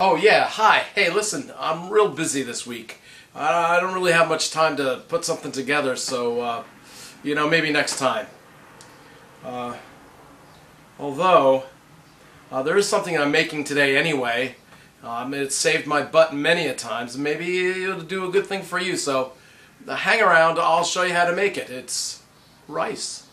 Oh yeah, hi. Hey, listen, I'm real busy this week. I don't really have much time to put something together, so, maybe next time. Although, there is something I'm making today anyway. It's saved my butt many a times. Maybe it'll do a good thing for you, so hang around, I'll show you how to make it. It's rice.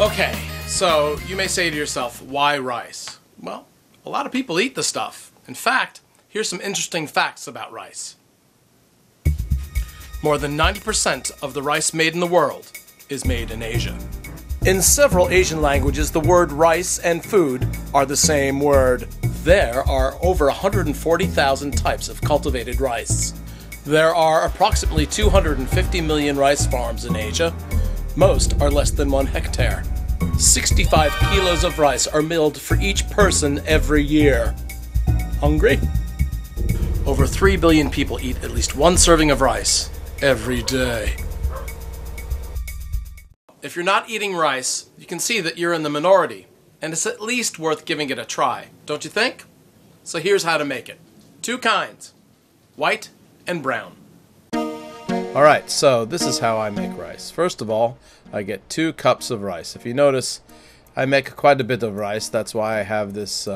Okay, so you may say to yourself, why rice? Well, a lot of people eat the stuff. In fact, here's some interesting facts about rice. More than 90% of the rice made in the world is made in Asia. In several Asian languages, the word rice and food are the same word. There are over 140,000 types of cultivated rice. There are approximately 250 million rice farms in Asia. Most are less than 1 hectare. 65 kilos of rice are milled for each person every year. Hungry? Over 3 billion people eat at least 1 serving of rice every day. If you're not eating rice, you can see that you're in the minority, and it's at least worth giving it a try, don't you think? So here's how to make it. 2 kinds, white and brown. Alright, so this is how I make rice. First of all, I get 2 cups of rice. If you notice, I make quite a bit of rice. That's why I have this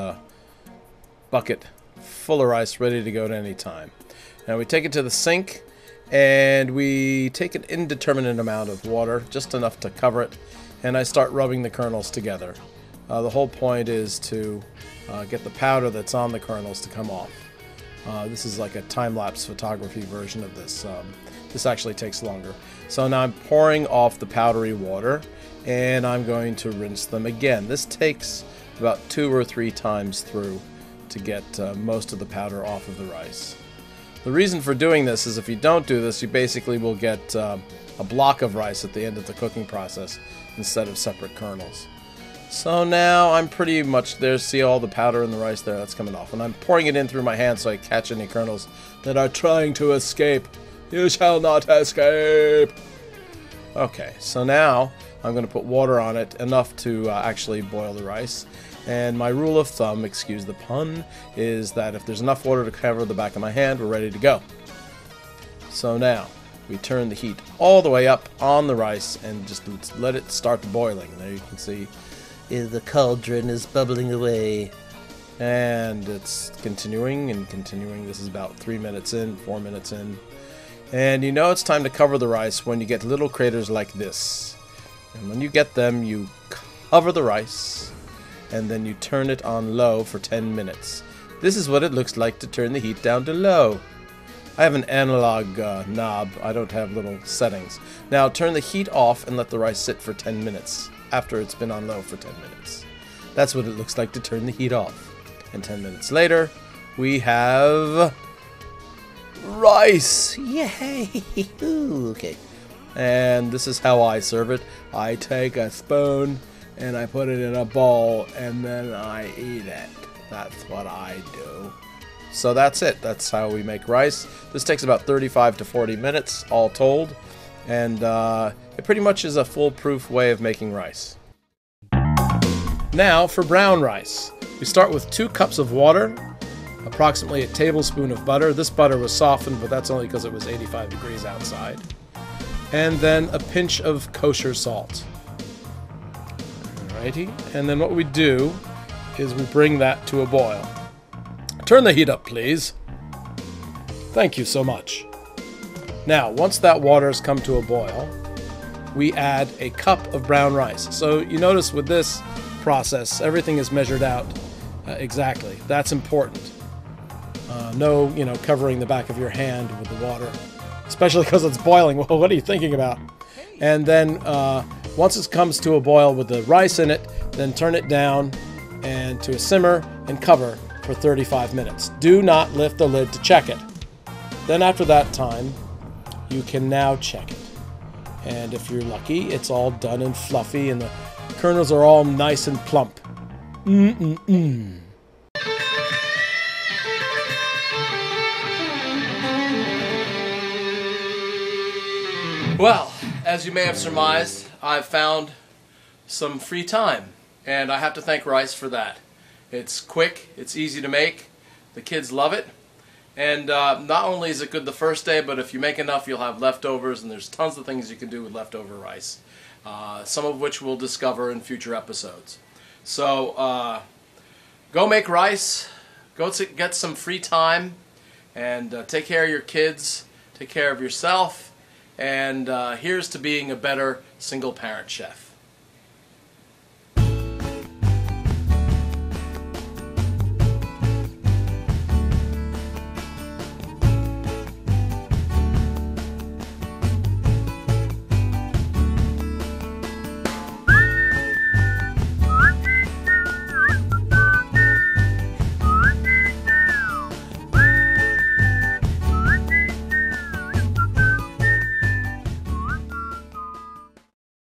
bucket full of rice ready to go at any time. Now we take it to the sink, and we take an indeterminate amount of water, just enough to cover it, and I start rubbing the kernels together. The whole point is to get the powder that's on the kernels to come off. This is like a time-lapse photography version of this. This actually takes longer. So now I'm pouring off the powdery water, and I'm going to rinse them again. This takes about 2 or 3 times through to get most of the powder off of the rice. The reason for doing this is if you don't do this, you basically will get a block of rice at the end of the cooking process instead of separate kernels. So now I'm pretty much there. See all the powder in the rice there? That's coming off. And I'm pouring it in through my hand so I catch any kernels that are trying to escape. You shall not escape! Okay, so now I'm going to put water on it, enough to actually boil the rice. And my rule of thumb, excuse the pun, is that if there's enough water to cover the back of my hand, we're ready to go. So now, we turn the heat all the way up on the rice and just let it start boiling. There you can see the cauldron is bubbling away. And it's continuing and continuing. This is about 3 minutes in, 4 minutes in. And you know it's time to cover the rice when you get little craters like this. And when you get them, you cover the rice, and then you turn it on low for 10 minutes. This is what it looks like to turn the heat down to low. I have an analog knob. I don't have little settings. Now turn the heat off and let the rice sit for 10 minutes after it's been on low for 10 minutes. That's what it looks like to turn the heat off. And 10 minutes later, we have rice! Yay! Ooh, okay. And this is how I serve it. I take a spoon and I put it in a bowl and then I eat it. That's what I do. So that's it. That's how we make rice. This takes about 35 to 40 minutes all told. And it pretty much is a foolproof way of making rice. Now for brown rice. We start with 2 cups of water, approximately a tablespoon of butter. This butter was softened, but that's only because it was 85 degrees outside. And then a pinch of kosher salt. Alrighty. And then what we do is we bring that to a boil. Turn the heat up, please. Thank you so much. Now, once that water has come to a boil, we add a cup of brown rice. So you notice with this process, everything is measured out exactly. That's important. No, covering the back of your hand with the water, especially because it's boiling. Well, what are you thinking about? And then once it comes to a boil with the rice in it, then turn it down and to a simmer and cover for 35 minutes. Do not lift the lid to check it. Then after that time, you can now check it. And if you're lucky, it's all done and fluffy and the kernels are all nice and plump. Well, as you may have surmised, I've found some free time, and I have to thank rice for that. It's quick, it's easy to make, the kids love it, and not only is it good the first day, but if you make enough you'll have leftovers, and there's tons of things you can do with leftover rice, some of which we'll discover in future episodes. So go make rice, go get some free time, and take care of your kids, take care of yourself, and here's to being a better single-parent chef.